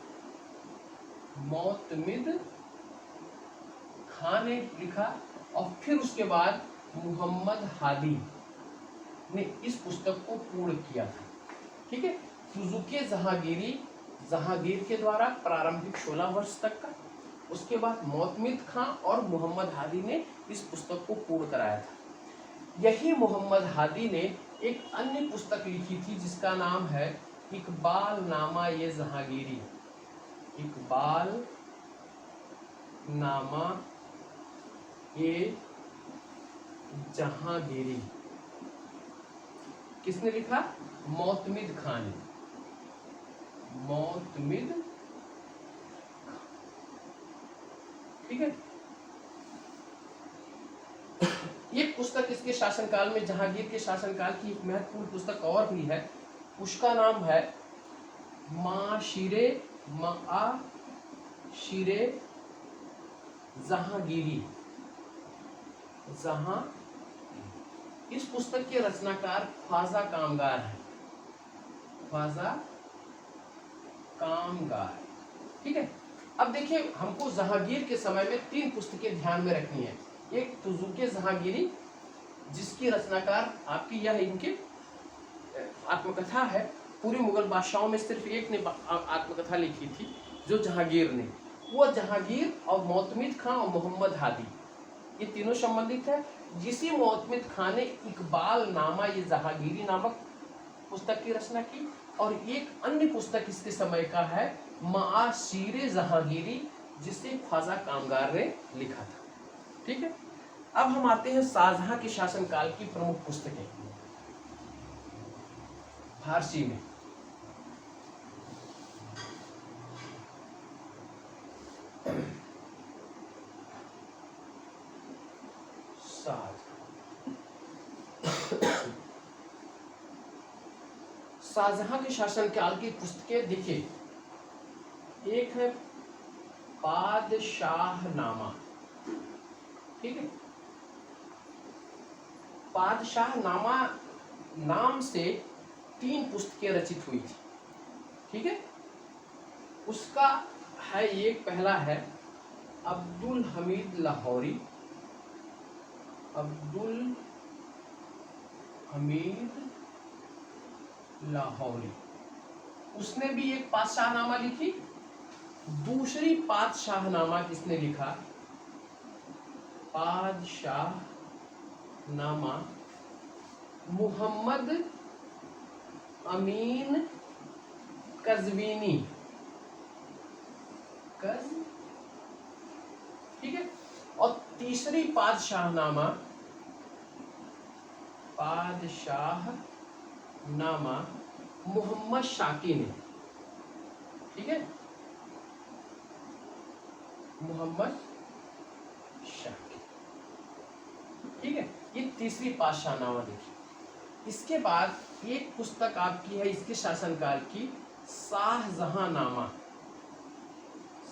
Speaker 1: मोतमिद खां ने लिखा, और फिर उसके बाद मोहम्मद हादी ने इस पुस्तक को पूर्ण किया था। ठीक है, तुजुके जहांगीरी, जहांगीर के द्वारा प्रारंभिक 16 वर्ष तक का, उसके बाद मोतमिद खां और मोहम्मद हादी ने इस पुस्तक को पूर्ण कराया था। यही मोहम्मद हादी ने एक अन्य पुस्तक लिखी थी जिसका नाम है इकबाल नामा ये जहांगीरी। इकबाल नामा ये जहांगीरी किसने लिखा? मोतमिद खां ने। मोतमिद, ठीक है। ये पुस्तक इसके शासनकाल में, जहांगीर के शासनकाल की एक महत्वपूर्ण पुस्तक और भी है, उसका नाम है माशीरे जहांगीरी। जहां इस पुस्तक के रचनाकार ख्वाजा कामगार हैं, ख्वाजा कामगार। ठीक है, अब देखिए हमको जहांगीर के समय में 3 पुस्तकें ध्यान में रखनी है। एक तुजुके जहांगीरी जिसकी रचनाकार आपकी यह इनके आत्मकथा है। पूरे मुगल बादशाहों में सिर्फ एक ने आत्मकथा लिखी थी जो जहांगीर ने। वो जहांगीर और मोतमिद खां और मोहम्मद हादी, ये तीनों संबंधित है। जिसी मोतमिद खां ने इकबाल नामा ये जहांगीरी नामक पुस्तक की रचना की, और एक अन्य पुस्तक इसके समय का है माशीरे जहांगीरी जिसे ख्वाजा कामगार ने लिखा था। ठीक है, अब हम आते हैं शाहजहां के शासनकाल की प्रमुख पुस्तकें फारसी में। शाहजहां के शासनकाल की पुस्तकें देखिए, एक है पादशाहनामा। ठीक है, पादशाहनामा नाम से 3 पुस्तकें रचित हुई थी। ठीक है, उसका है एक, पहला है अब्दुल हमीद लाहौरी। अब्दुल हमीद लाहौरी, उसने भी एक पादशाहनामा लिखी। दूसरी पादशाहनामा किसने लिखा? पादशाहनामा मुहम्मद अमीन कज़वीनी। ठीक है, और तीसरी पादशाहनामा मोहम्मद शाकी ने। ठीक है, मोहम्मद शाकी। ठीक है, ये तीसरी पादशाहनामा देखिए। इसके बाद एक पुस्तक आपकी है इसके शासनकाल की, शाहजहांनामा।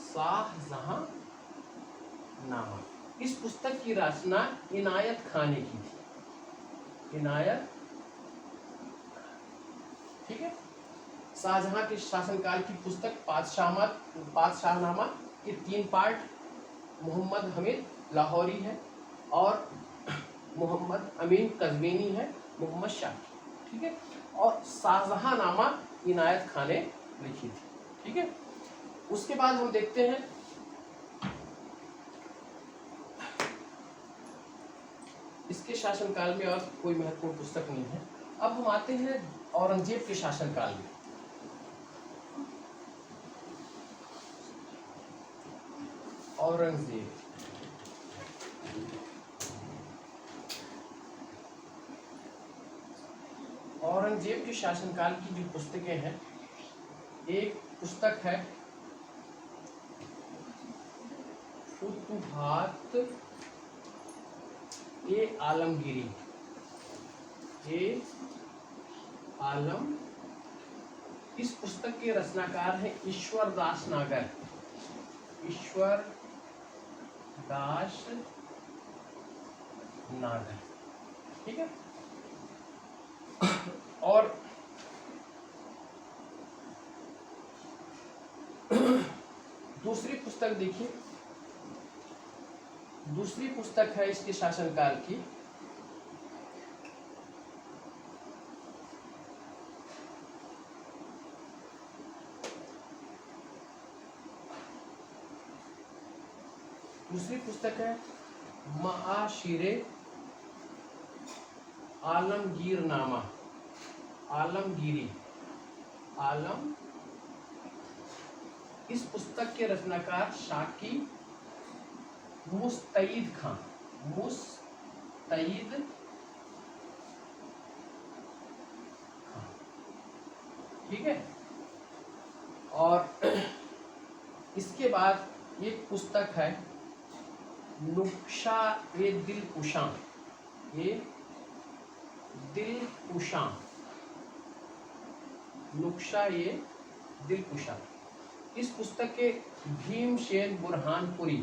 Speaker 1: शाहजहांनामा, इस पुस्तक की रचना इनायत खां ने की थी। इनायत, ठीक है। शाहजहां के शासनकाल की पुस्तक पादशाहनामा के 3 पार्ट, मोहम्मद हमीद लाहौरी है और मोहम्मद अमीन कज़वीनी है, मोहम्मद शाकी। ठीक है, और शाहजहांनामा इनायत खां ने लिखी थी। ठीक है, उसके बाद हम देखते हैं इसके शासनकाल में और कोई महत्वपूर्ण पुस्तक नहीं है। अब हम आते हैं औरंगजेब के शासनकाल में। औरंगजेब, औरंगजेब के शासनकाल की जो पुस्तकें हैं, एक पुस्तक है फुतुहात ए आलमगीरी। इस पुस्तक के रचनाकार हैं ईश्वर दास नागर। ठीक है, और दूसरी पुस्तक देखिए, दूसरी पुस्तक है इसके शासनकाल की, दूसरी पुस्तक है माआशिरे आलमगीरनामा, आलमगीरी, आलम। इस पुस्तक के रचनाकार शाकी मुस्तईद खां, मुस्तईद खां, ठीक है। और इसके बाद एक पुस्तक है नुक्शा ए दिलकुशां, ये दिलकुशां, नुक्शा ए दिलकुशां। इस पुस्तक के भीमसेन बुरहानपुरी,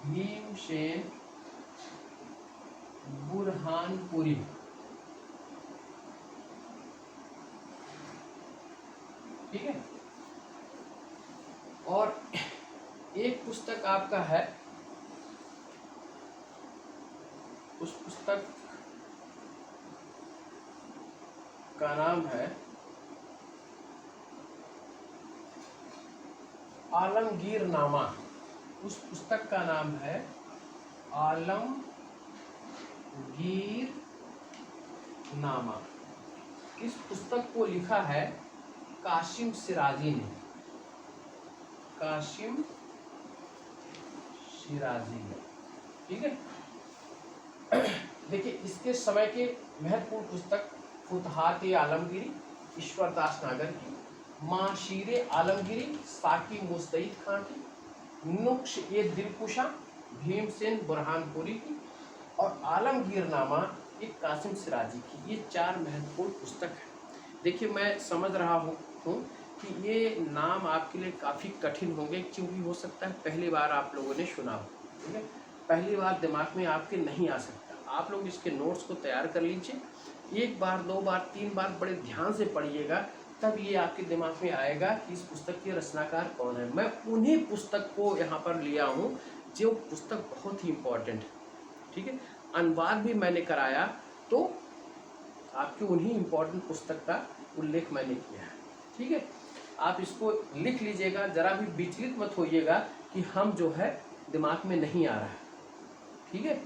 Speaker 1: भीमसेन बुरहानपुरी, ठीक है। और एक पुस्तक आपका है, उस पुस्तक का नाम है आलमगीरनामा। उस पुस्तक का नाम है आलमगीरनामा। इस पुस्तक को लिखा है कासिम सिराजी ने, कासिम सिराजी ने, ठीक है। देखिए इसके समय के महत्वपूर्ण पुस्तक फुतहात ए आलमगीरी ईश्वरदास नागर की, माशीरे आलमगीरी साकी मुस्तईद खां की, नुक्श ए दिलकुशा भीमसेन बुरहानपुरी की, और आलमगीरनामा एक कासिम सिराजी की। ये 4 महत्वपूर्ण पुस्तक है। देखिए मैं समझ रहा हूँ कि ये नाम आपके लिए काफ़ी कठिन होंगे, क्योंकि हो सकता है पहली बार आप लोगों ने सुना हो, ठीक है। पहली बार दिमाग में आपके नहीं आ सकता। आप लोग इसके नोट्स को तैयार कर लीजिए, 1 बार 2 बार 3 बार बड़े ध्यान से पढ़िएगा, तब ये आपके दिमाग में आएगा कि इस पुस्तक के रचनाकार कौन है। मैं उन्हीं पुस्तक को यहाँ पर लिया हूँ जो पुस्तक बहुत ही इम्पोर्टेंट है, ठीक है। अनुवाद भी मैंने कराया, तो आपकी उन्हीं इम्पोर्टेंट पुस्तक का उल्लेख मैंने किया है, ठीक है। आप इसको लिख लीजिएगा, ज़रा भी विचलित मत होइएगा कि हम जो है दिमाग में नहीं आ रहा है, ठीक है।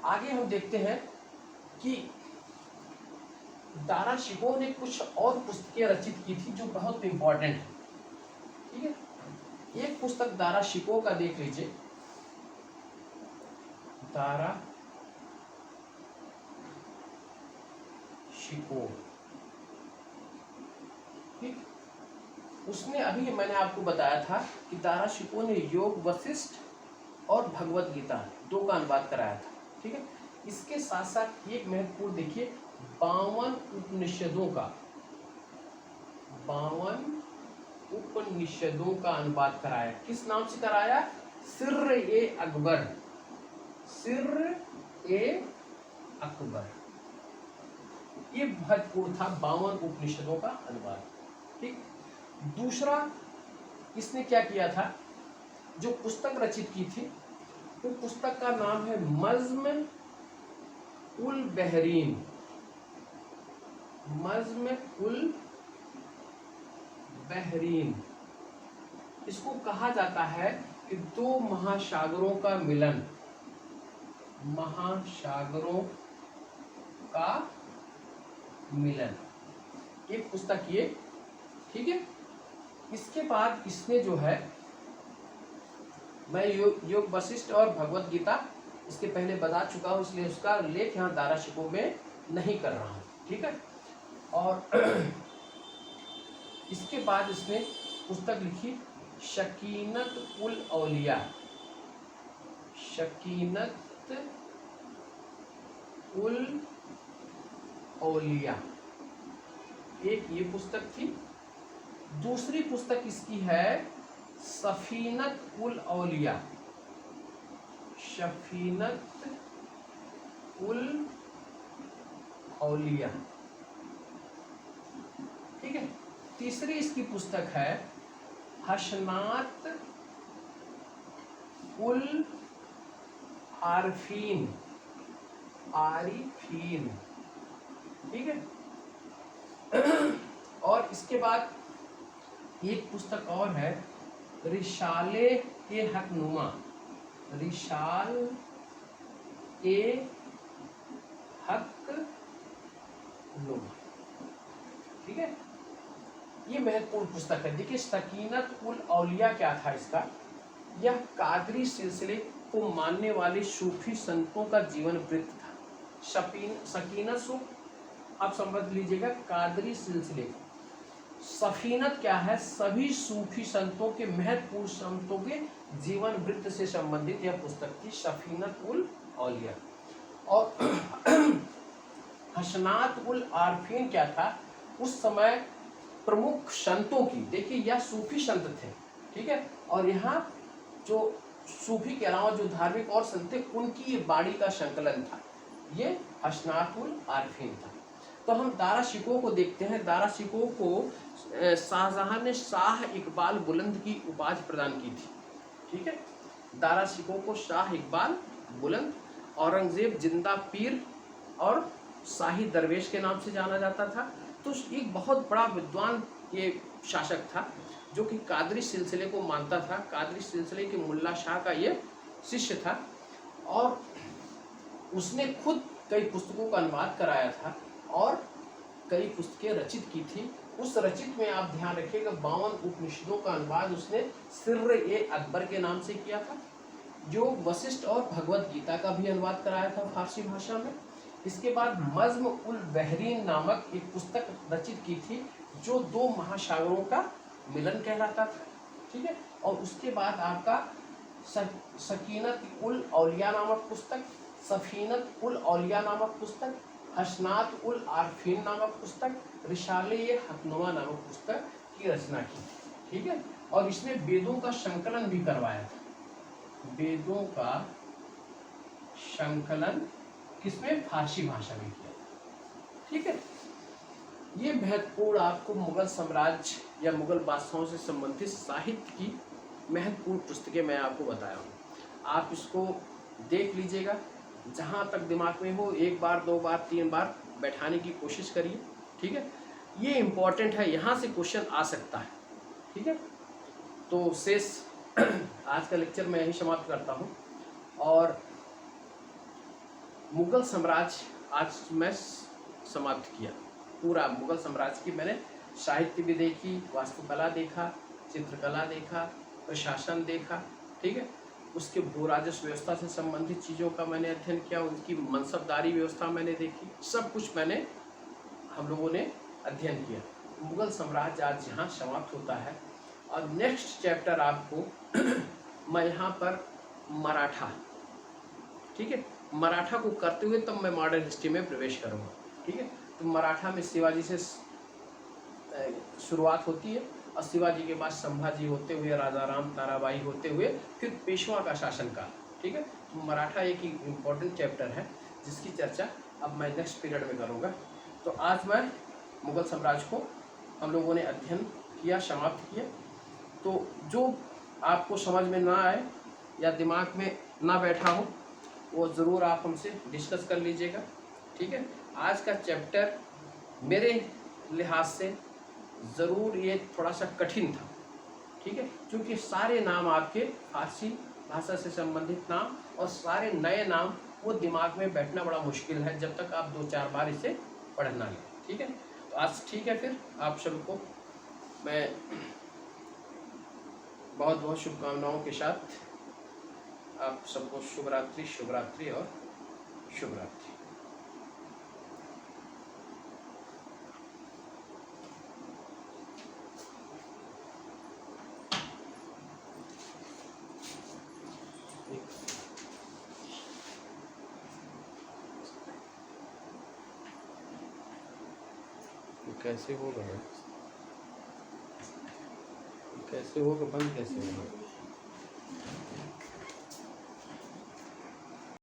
Speaker 1: आगे हम देखते हैं कि दारा शिकोह ने कुछ और पुस्तकें रचित की थी जो बहुत इम्पोर्टेंट है, ठीक है। एक पुस्तक दारा शिकोह का देख लीजिए, दारा शिकोह, ठीक। उसने अभी मैंने आपको बताया था कि दारा शिकोह ने योग वशिष्ठ और भगवत गीता 2 का अनुवाद कराया था, ठीक है। इसके साथ साथ एक महत्वपूर्ण देखिए 52 उपनिषदों का, 52 उपनिषदों का अनुवाद कराया। किस नाम से कराया? सिर्र ए अकबर, सिर्र ए अकबर। ये महत्वपूर्ण था 52 उपनिषदों का अनुवाद, ठीक। दूसरा इसने क्या किया था, जो पुस्तक रचित की थी वो पुस्तक का नाम है मज़्म उल बहरीन, मज़्म उल बहरीन। इसको कहा जाता है कि 2 महासागरों का मिलन, महासागरों का मिलन, एक पुस्तक ये, ठीक है। इसके बाद इसने जो है, मैं योग वशिष्ठ और भगवत गीता इसके पहले बता चुका हूँ, इसलिए उसका लेख यहाँ दारा शिकोह में नहीं कर रहा हूँ, ठीक है। और इसके बाद इसने पुस्तक लिखी शकीनत उल औलिया, शकीनत उल औलिया, एक ये पुस्तक थी। दूसरी पुस्तक इसकी है सफीनत उल औलिया, सफीनत उल औलिया, ठीक है। तीसरी इसकी पुस्तक है हसनात उल आरफीन, आरिफीन, ठीक है। और इसके बाद एक पुस्तक और है, रिसाले के हकनुमा, रिसाल के हकनुमा, ठीक है। ये महत्वपूर्ण पुस्तक है। देखिए सकीनत उल औलिया क्या था इसका, यह कादरी सिलसिले को मानने वाले सूफी संतों का जीवन वृत्त था। सकीनत सुख, आप समझ लीजिएगा, कादरी सिलसिले, सफीनत क्या है, सभी सूफी संतों के, महत्वपूर्ण संतों के जीवन वृत्त से संबंधित यह पुस्तक थी, सफीनत उल औलिया। और हसनात उल आरफीन क्या था, उस समय प्रमुख संतों की, देखिए यह सूफी संत थे, ठीक है, और यहाँ जो सूफी के अलावा जो धार्मिक और संत थे उनकी ये बाणी का संकलन था, ये हसनात उल आरफीन था। तो हम दारा शिकोह को देखते हैं। दारा शिकोह को शाहजहां ने शाह इकबाल बुलंद की उपाधि प्रदान की थी, ठीक है। दारा शिकोह को शाह इकबाल बुलंद, औरंगजेब जिंदा पीर और शाही दरवेश के नाम से जाना जाता था। तो एक बहुत बड़ा विद्वान ये शासक था जो कि कादरी सिलसिले को मानता था, कादरी सिलसिले के मुल्ला शाह का ये शिष्य था, और उसने खुद कई पुस्तकों का अनुवाद कराया था और कई पुस्तकें रचित की थी। उस रचित में आप ध्यान रखिएगा 52 उपनिषदों का अनुवाद उसने सिर्र-ए-अकबर के नाम से किया था, जो वशिष्ठ और भगवत गीता का भी अनुवाद कराया था फारसी भाषा में। इसके बाद नज्म उल बहरीन नामक एक पुस्तक रचित की थी जो दो महासागरों का मिलन कहलाता था, ठीक है। और उसके बाद आपका सकीनत उल औलिया नामक पुस्तक, सफीनत उल औलिया नामक पुस्तक, हसनात उल आरफीन नामक पुस्तक, रिसाले हकनुमा नामक पुस्तक की रचना की, ठीक है। और इसने वेदों का संकलन भी करवाया था, वेदों का संकलन किसमें, फारसी भाषा में किया, ठीक है। ये महत्वपूर्ण आपको मुगल साम्राज्य या मुगल बादशाहों से संबंधित साहित्य की महत्वपूर्ण पुस्तकें मैं आपको बताया हूँ। आप इसको देख लीजिएगा, जहाँ तक दिमाग में हो, एक बार, दो बार, तीन बार बैठाने की कोशिश करिए, ठीक है। ये इम्पोर्टेंट है, यहाँ से क्वेश्चन आ सकता है, ठीक है। तो शेष आज का लेक्चर मैं यही समाप्त करता हूँ। और मुगल साम्राज्य आज मैं समाप्त किया, पूरा मुगल साम्राज्य की मैंने साहित्य भी देखी, वास्तुकला देखा, चित्रकला देखा, प्रशासन देखा, ठीक है। उसके भू राजस्व व्यवस्था से संबंधित चीज़ों का मैंने अध्ययन किया, उनकी मनसबदारी व्यवस्था मैंने देखी, सब कुछ मैंने, हम लोगों ने अध्ययन किया। मुगल साम्राज्य आज यहाँ समाप्त होता है। और नेक्स्ट चैप्टर आपको मैं यहाँ पर मराठा, ठीक है, मराठा को करते हुए तब मैं मॉडर्न हिस्ट्री में प्रवेश करूँगा, ठीक है। तो मराठा में शिवाजी से शुरुआत होती है और शिवाजी के बाद संभाजी होते हुए, राजा राम ताराबाई होते हुए फिर पेशवा का शासनकाल, ठीक है। तो मराठा एक इम्पॉर्टेंट चैप्टर है जिसकी चर्चा अब मैं नेक्स्ट पीरियड में करूँगा। तो आज मैं मुगल साम्राज्य को हम लोगों ने अध्ययन किया, समाप्त किया। तो जो आपको समझ में ना आए या दिमाग में ना बैठा हो वो ज़रूर आप हमसे डिस्कस कर लीजिएगा, ठीक है। आज का चैप्टर मेरे लिहाज से ज़रूर ये थोड़ा सा कठिन था, ठीक है, क्योंकि सारे नाम आपके फारसी भाषा से संबंधित नाम और सारे नए नाम वो दिमाग में बैठना बड़ा मुश्किल है जब तक आप 2-4 बार इसे पढ़ना लें, ठीक है। तो आज ठीक है, फिर आप सबको मैं बहुत बहुत शुभकामनाओं के साथ आप सबको शुभ रात्रि, शुभ रात्रि और शुभ रात्रि। कैसे होगा, कैसे होगा, बंद कैसे होगा?